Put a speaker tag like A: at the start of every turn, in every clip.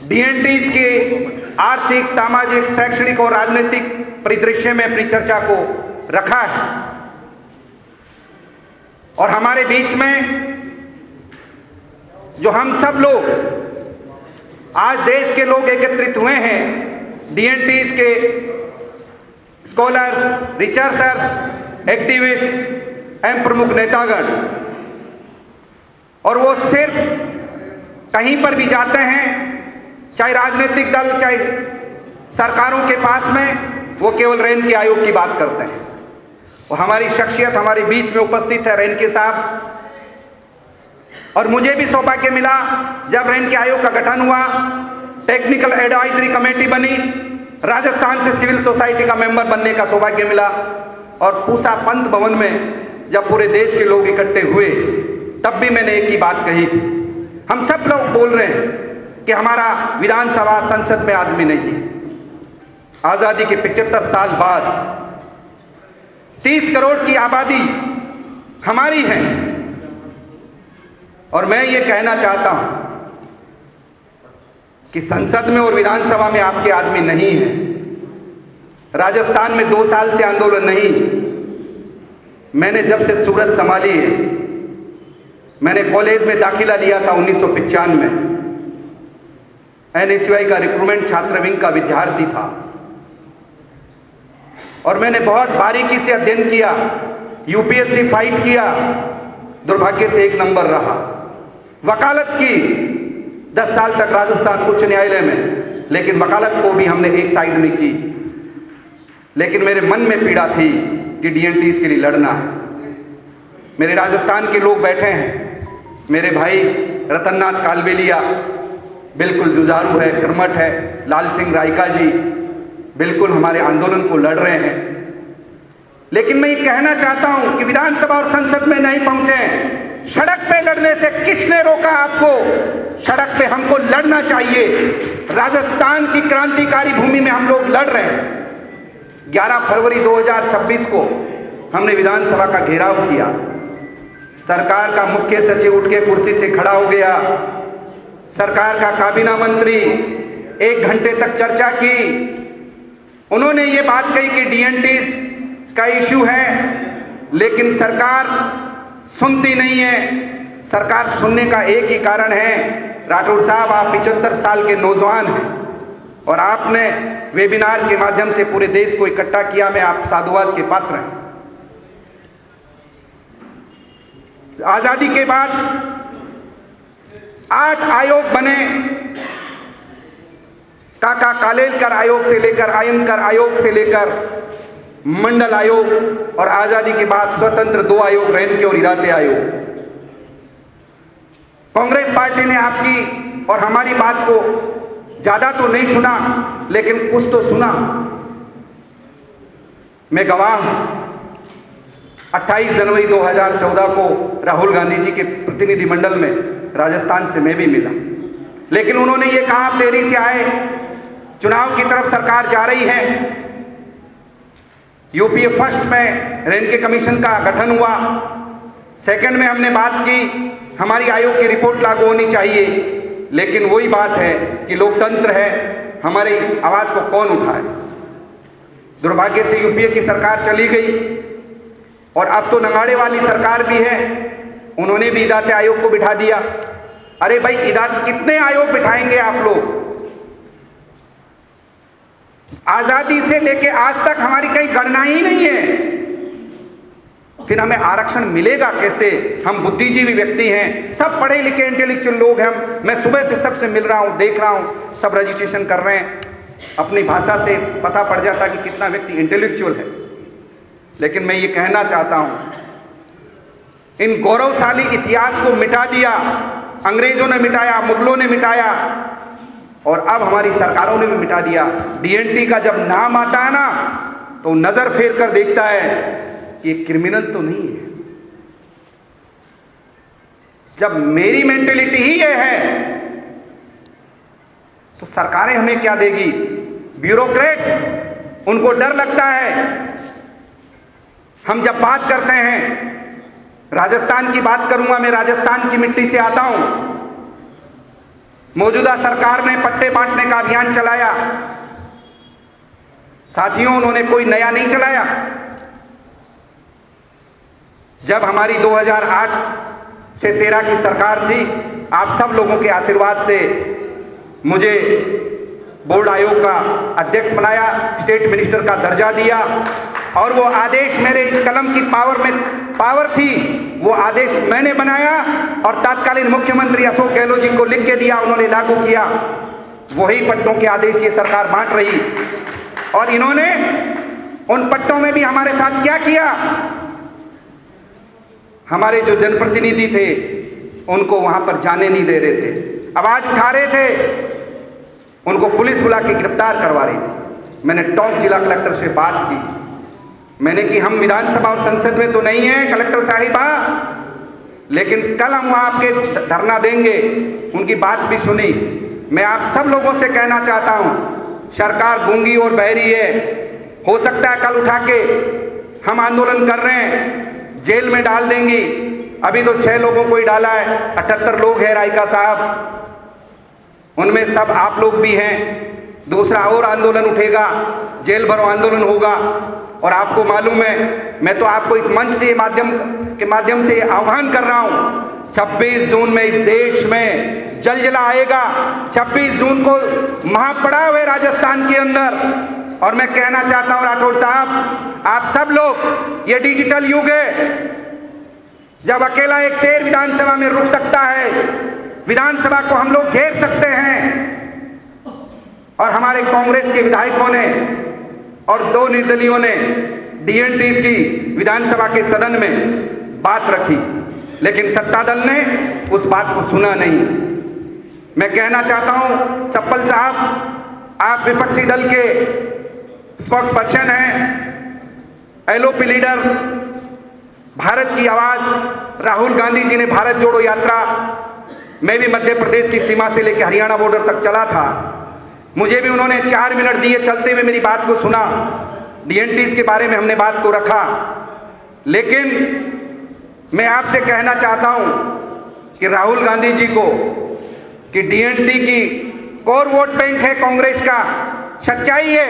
A: डीएनटीज के आर्थिक, सामाजिक, शैक्षणिक और राजनीतिक परिदृश्य में अपनी चर्चा को रखा है। और हमारे बीच में जो हम सब लोग आज देश के लोग एकत्रित हुए हैं, डीएनटीज के स्कॉलर्स, रिसर्चर्स, एक्टिविस्ट एवं प्रमुख नेतागण, और वो सिर्फ कहीं पर भी जाते हैं, चाहे राजनीतिक दल, चाहे सरकारों के पास में, वो केवल रेनके आयोग की बात करते हैं। वो हमारी शख्सियत हमारे बीच में उपस्थित है रेनके साहब, और मुझे भी सौभाग्य मिला जब रेनके आयोग का गठन हुआ, टेक्निकल एडवाइजरी कमेटी बनी, राजस्थान से सिविल सोसाइटी का मेंबर बनने का सौभाग्य मिला, और पूसा पंत भवन में जब पूरे देश के लोग इकट्ठे हुए तब भी मैंने एक ही बात कही थी। हम सब लोग बोल रहे हैं कि हमारा विधानसभा संसद में आदमी नहीं है। आज़ादी के 75 साल बाद 30 करोड़ की आबादी हमारी है, और मैं ये कहना चाहता हूं कि संसद में और विधानसभा में आपके आदमी नहीं है। राजस्थान में 2 साल से आंदोलन नहीं, मैंने जब से सूरत संभाली है, मैंने कॉलेज में दाखिला लिया था 1995 में, NSUI का रिक्रूटमेंट छात्र विंग का विद्यार्थी था, और मैंने बहुत बारीकी से अध्ययन किया, यूपीएससी फाइट किया, दुर्भाग्य से 1 नंबर रहा। वकालत की 10 साल तक राजस्थान उच्च न्यायालय में, लेकिन वकालत को भी हमने एक साइड में की। लेकिन मेरे मन में पीड़ा थी कि डीएनटीज के लिए लड़ना है। मेरे राजस्थान के लोग बैठे हैं, मेरे भाई रतननाथ कालबेलिया बिल्कुल जुझारू है, कर्मठ है, लाल सिंह रायका जी बिल्कुल हमारे आंदोलन को लड़ रहे हैं। लेकिन मैं ये कहना चाहता हूं कि विधानसभा और संसद में नहीं पहुंचे, सड़क पे लड़ने से किसने रोका आपको? सड़क पे हमको लड़ना चाहिए। राजस्थान की क्रांतिकारी भूमि में हम लोग लड़ रहे हैं। 11 फरवरी 2026 को हमने विधानसभा का घेराव किया, सरकार का मुख्य सचिव उठ के कुर्सी से खड़ा हो गया, सरकार का काबीना मंत्री 1 घंटे तक चर्चा की। उन्होंने ये बात कही कि डीएनटीज का इश्यू है, लेकिन सरकार सुनती नहीं है। सरकार सुनने का एक ही कारण है, राठौड़ साहब आप 75 साल के नौजवान हैं और आपने वेबिनार के माध्यम से पूरे देश को इकट्ठा किया, में आप साधुवाद के पात्र हैं। आजादी के बाद 8 आयोग बने, काका कालेलकर आयोग से लेकर, आयनकर आयोग से लेकर मंडल आयोग, और आजादी के बाद स्वतंत्र 2 आयोग, रेनके और इरादे आयोग। कांग्रेस पार्टी ने आपकी और हमारी बात को ज्यादा तो नहीं सुना, लेकिन कुछ तो सुना। मैं गवाह हूं, 28 जनवरी 2014 को राहुल गांधी जी के प्रतिनिधिमंडल में राजस्थान से मैं भी मिला, लेकिन उन्होंने ये कहा आप देरी से आए, चुनाव की तरफ सरकार जा रही है। यूपीए फर्स्ट में रेनके कमीशन का गठन हुआ, सेकंड में हमने बात की हमारी आयोग की रिपोर्ट लागू होनी चाहिए, लेकिन वही बात है कि लोकतंत्र है, हमारी आवाज को कौन उठाए। दुर्भाग्य से यूपीए की सरकार चली गई, और अब तो नगाड़े वाली सरकार भी है, उन्होंने भी इदाते आयोग को बिठा दिया। अरे भाई, इदात कितने आयोग बिठाएंगे आप लोग? आजादी से लेके आज तक हमारी कहीं गणना ही नहीं है, फिर हमें आरक्षण मिलेगा कैसे? हम बुद्धिजीवी व्यक्ति हैं, सब पढ़े लिखे इंटेलेक्चुअल लोग हैं। मैं सुबह से सबसे मिल रहा हूं, देख रहा हूं, सब रजिस्ट्रेशन कर रहे हैं। अपनी भाषा से पता पड़ जाता कि कितना व्यक्ति इंटेलेक्चुअल है। लेकिन मैं ये कहना चाहता हूं, इन गौरवशाली इतिहास को मिटा दिया, अंग्रेजों ने मिटाया, मुगलों ने मिटाया, और अब हमारी सरकारों ने भी मिटा दिया। डीएनटी का जब नाम आता है ना, तो नजर फेर कर देखता है कि क्रिमिनल तो नहीं है। जब मेरी मेंटेलिटी ही ये है, तो सरकारें हमें क्या देगी? ब्यूरोक्रेट्स, उनको डर लगता है। हम जब बात करते हैं, राजस्थान की बात करूंगा, मैं राजस्थान की मिट्टी से आता हूं, मौजूदा सरकार ने पट्टे बांटने का अभियान चलाया। साथियों, उन्होंने कोई नया नहीं चलाया। जब हमारी 2008 से 13 की सरकार थी, आप सब लोगों के आशीर्वाद से मुझे बोर्ड आयोग का अध्यक्ष बनाया, स्टेट मिनिस्टर का दर्जा दिया, और वो आदेश मेरे इस कलम की पावर थी, वो आदेश मैंने बनाया और तत्कालीन मुख्यमंत्री अशोक गहलोत जी को लिख के दिया, उन्होंने लागू किया। वही पट्टों के आदेश ये सरकार बांट रही। और इन्होंने उन पट्टों में भी हमारे साथ क्या किया? हमारे जो जनप्रतिनिधि थे उनको वहां पर जाने नहीं दे रहे थे, आवाज उठा रहे थे, उनको पुलिस बुला के गिरफ्तार करवा रही थी। मैंने टोंक जिला कलेक्टर से बात की, मैंने कि हम विधानसभा और संसद में तो नहीं है कलेक्टर साहिबा, लेकिन कल हम वहां आपके धरना देंगे। उनकी बात भी सुनी। मैं आप सब लोगों से कहना चाहता हूं, सरकार गूंगी और बहरी है। हो सकता है कल उठा के हम आंदोलन कर रहे हैं, जेल में डाल देंगी। अभी तो 6 लोगों को ही डाला है, 78 लोग हैं राइका साहब, उनमें सब आप लोग भी हैं। दूसरा और आंदोलन उठेगा, जेल भरो आंदोलन होगा। और आपको मालूम है, मैं तो आपको इस मंच से माध्यम से आह्वान कर रहा हूं, 26 जून में इस देश में जलजला आएगा। 26 जून को महापड़ाव है राजस्थान के अंदर। और मैं कहना चाहता हूं राठौड़ साहब, आप सब लोग, ये डिजिटल युग है, जब अकेला एक शेर विधानसभा में रुक सकता है, विधानसभा को हम लोग घेर सकते हैं। और हमारे कांग्रेस के विधायकों ने और 2 निर्दलीयों ने डीएनटीज की विधानसभा के सदन में बात रखी, लेकिन सत्ता दल ने उस बात को सुना नहीं। मैं कहना चाहता हूं सप्पल साहब, आप विपक्षी दल के स्पोक्स पर्सन हैं, एलओपी लीडर, भारत की आवाज। राहुल गांधी जी ने भारत जोड़ो यात्रा, मैं भी मध्य प्रदेश की सीमा से लेकर हरियाणा बॉर्डर तक चला था, मुझे भी उन्होंने 4 मिनट दिए, चलते हुए मेरी बात को सुना। डीएनटीज के बारे में हमने बात को रखा। लेकिन मैं आपसे कहना चाहता हूं कि राहुल गांधी जी को कि डीएनटी की कोर वोट बैंक है कांग्रेस का, सच्चाई है,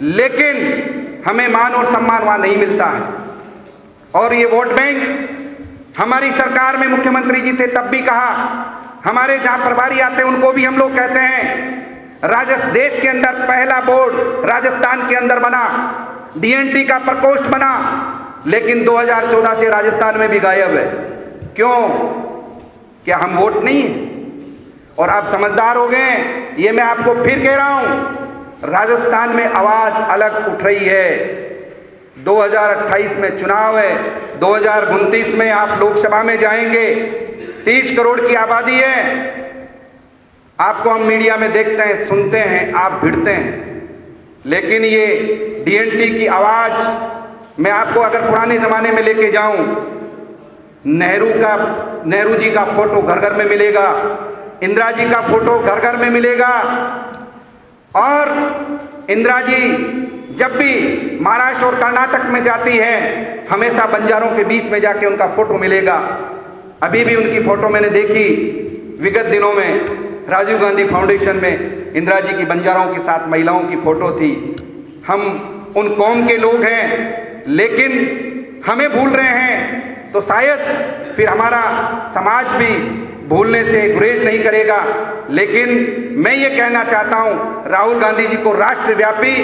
A: लेकिन हमें मान और सम्मान वहां नहीं मिलता है। और ये वोट बैंक हमारी सरकार में मुख्यमंत्री जी थे तब भी कहा, हमारे जहां प्रभारी आते हैं उनको भी हम लोग कहते हैं, देश के अंदर पहला बोर्ड राजस्थान के अंदर बना, डीएनटी का प्रकोष्ठ बना, लेकिन 2014 से राजस्थान में भी गायब है। क्यों? क्या हम वोट नहीं है? और आप समझदार हो गए, ये मैं आपको फिर कह रहा हूं, राजस्थान में आवाज अलग उठ रही है। 2028 में चुनाव है, 2029 में आप लोकसभा में जाएंगे, 30 करोड़ की आबादी है। आपको हम मीडिया में देखते हैं, सुनते हैं, आप भिड़ते हैं, लेकिन ये डीएनटी की आवाज, मैं आपको अगर पुराने जमाने में लेके जाऊं, नेहरू जी का फोटो घर घर में मिलेगा, इंदिरा जी का फोटो घर घर में मिलेगा। और इंदिरा जी जब भी महाराष्ट्र और कर्नाटक में जाती है, हमेशा बंजारों के बीच में जाके उनका फोटो मिलेगा। अभी भी उनकी फोटो मैंने देखी, विगत दिनों में राजीव गांधी फाउंडेशन में इंदिरा जी की बंजारों के साथ महिलाओं की फोटो थी। हम उन कौम के लोग हैं, लेकिन हमें भूल रहे हैं, तो शायद फिर हमारा समाज भी भूलने से गुरेज नहीं करेगा। लेकिन मैं ये कहना चाहता हूं, राहुल गांधी जी को राष्ट्रव्यापी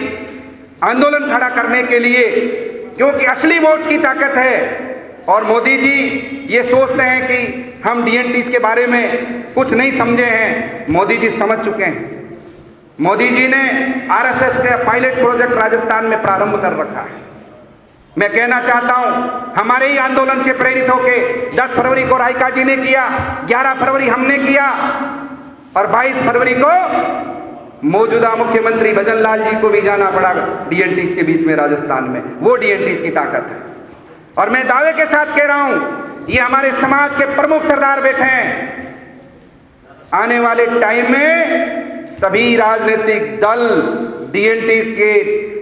A: आंदोलन खड़ा करने के लिए, क्योंकि असली वोट की ताकत है। और मोदी जी ये सोचते हैं कि हम डीएनटीज के बारे में कुछ नहीं समझे हैं, मोदी जी समझ चुके हैं। मोदी जी ने आरएसएस के पायलट प्रोजेक्ट राजस्थान में प्रारंभ कर रखा है। मैं कहना चाहता हूं, हमारे ही आंदोलन से प्रेरित होके 10 फरवरी को राइका जी ने किया, 11 फरवरी हमने किया, और 22 फरवरी को मौजूदा मुख्यमंत्री भजन लाल जी को भी जाना पड़ा डीएनटीज के बीच में राजस्थान में। वो डीएनटीज की ताकत है। और मैं दावे के साथ कह रहा हूं, ये हमारे समाज के प्रमुख सरदार बैठे हैं। आने वाले टाइम में सभी राजनीतिक दल डीएनटीज के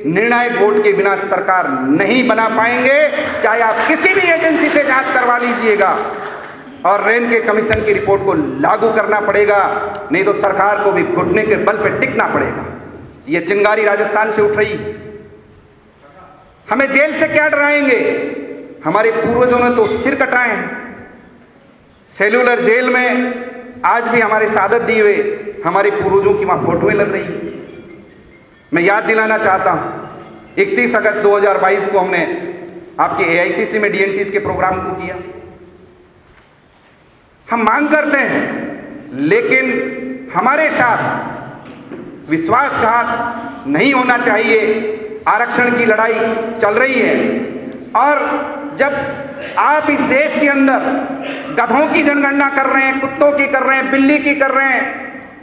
A: निर्णायक वोट के बिना सरकार नहीं बना पाएंगे, चाहे आप किसी भी एजेंसी से जांच करवा लीजिएगा। और रेन के कमीशन की रिपोर्ट को लागू करना पड़ेगा, नहीं तो सरकार को भी घुटने के बल पर टिकना पड़ेगा। ये चिंगारी राजस्थान से उठ रही है। हमें जेल से क्या डराएंगे? हमारे पूर्वजों ने तो सिर कटाए हैं। सेल्यूलर जेल में आज भी हमारे शहादत दिए हुए हमारे पूर्वजों की वहां फोटोएं लग रही हैं। मैं याद दिलाना चाहता हूं 31 अगस्त 2022 को हमने आपके AICC में DNTs के प्रोग्राम को किया। हम मांग करते हैं, लेकिन हमारे साथ विश्वासघात नहीं होना चाहिए। आरक्षण की लड़ाई चल रही है और जब आप इस देश के अंदर गधों की जनगणना कर रहे हैं, कुत्तों की कर रहे हैं, बिल्ली की कर रहे हैं,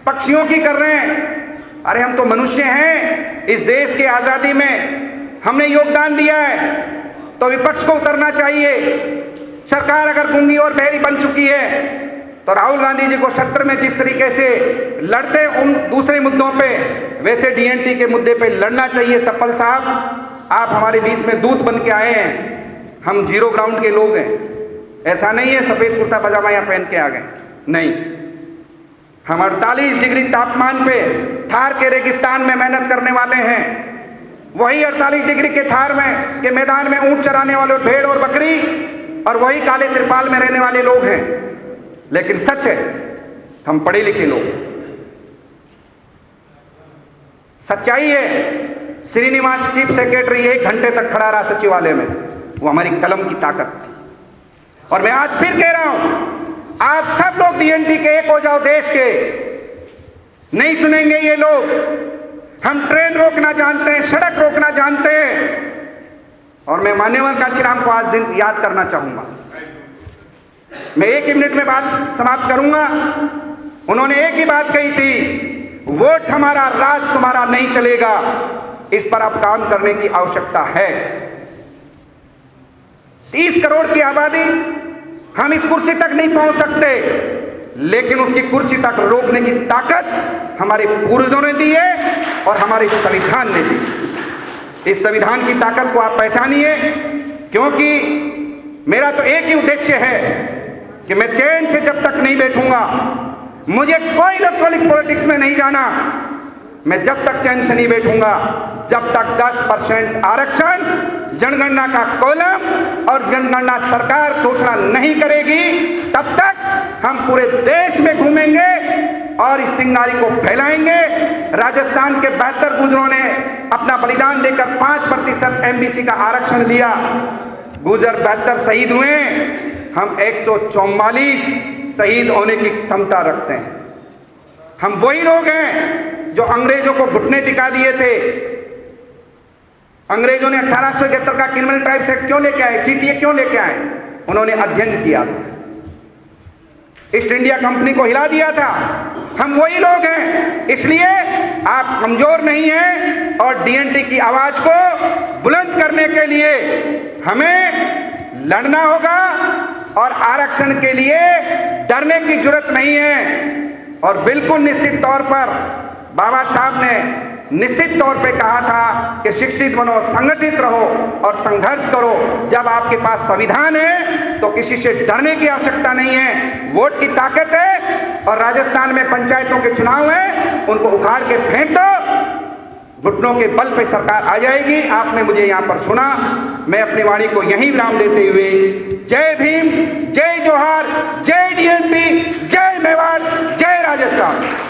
A: पक्षियों की कर रहे हैं, अरे हम तो मनुष्य हैं। इस देश के आज़ादी में हमने योगदान दिया है, तो विपक्ष को उतरना चाहिए। सरकार अगर गूंगी और बहरी बन चुकी है तो राहुल गांधी जी को सत्र में जिस तरीके से लड़ते उन दूसरे मुद्दों पे, वैसे DNT के मुद्दे पे लड़ना चाहिए। सप्पल साहब, आप हमारे बीच में दूत बन के आए हैं। हम जीरो ग्राउंड के लोग हैं। ऐसा नहीं है सफ़ेद कुर्ता पजामा यहाँ पहन के आ गए, नहीं। हम 48 डिग्री तापमान पे थार के रेगिस्तान में मेहनत करने वाले हैं। वही 48 डिग्री के थार में के मैदान में ऊंट चराने वाले भेड़ और बकरी, और वही काले त्रिपाल में रहने वाले लोग हैं। लेकिन सच है, हम पढ़े लिखे लोग। सच्चाई है, श्रीनिवास चीफ सेक्रेटरी 1 घंटे तक खड़ा रहा सचिवालय में, वो हमारी कलम की ताकत थी। और मैं आज फिर कह रहा हूं, आप सब लोग DNT के एक हो जाओ देश के। नहीं सुनेंगे ये लोग। हम ट्रेन रोकना जानते हैं, सड़क रोकना जानते हैं। और मैं मान्यवर कांशीराम को आज दिन याद करना चाहूंगा। मैं 1 मिनट में बात समाप्त करूंगा। उन्होंने एक ही बात कही थी, वोट हमारा, राज तुम्हारा नहीं चलेगा। इस पर अब काम करने की आवश्यकता है। 30 करोड़ की आबादी, हम इस कुर्सी तक नहीं पहुंच सकते, लेकिन उसकी कुर्सी तक रोकने की ताकत हमारे पूर्वजों ने दी है और हमारे संविधान ने दी। इस संविधान की ताकत को आप पहचानिए, क्योंकि मेरा तो एक ही उद्देश्य है कि मैं चैन से जब तक नहीं बैठूंगा, मुझे कोई इलेक्ट्रॉनिक पॉलिटिक्स में नहीं जाना। मैं जब तक चैन से नहीं बैठूंगा, जब तक 10% आरक्षण जनगणना का कॉलम और जनगणना सरकार घोषणा नहीं करेगी, तब तक हम पूरे देश में घूमेंगे और इस चिंगारी को फैलाएंगे। राजस्थान के 72 गुर्जरों ने अपना बलिदान देकर 5% MBC का आरक्षण दिया। गुर्जर 72 शहीद हुए, हम 144 शहीद होने की क्षमता रखते हैं। हम वही लोग हैं जो अंग्रेजों को घुटने टिका दिए थे। अंग्रेजों ने 1871 का क्रिमिनल ट्राइब्स एक्ट क्यों लेके आए, CTA क्यों लेके आए? उन्होंने अध्ययन किया था, ईस्ट इंडिया कंपनी को हिला दिया था। हम वही लोग हैं, इसलिए आप कमजोर नहीं हैं। और DNT की आवाज को बुलंद करने के लिए हमें लड़ना होगा और आरक्षण के लिए डरने की जरूरत नहीं है। और बिल्कुल निश्चित तौर पर बाबा साहब ने निश्चित तौर पे कहा था कि शिक्षित बनो, संगठित रहो और संघर्ष करो। जब आपके पास संविधान है तो किसी से डरने की आवश्यकता नहीं है। वोट की ताकत है और राजस्थान में पंचायतों के चुनाव है, उनको उखाड़ के फेंक दो, घुटनों के बल पे सरकार आ जाएगी। आपने मुझे यहाँ पर सुना, मैं अपनी वाणी को यहीं विराम देते हुए जय भीम, जय जोहार, जय DNT, जय मेवाड़, जय राजस्थान।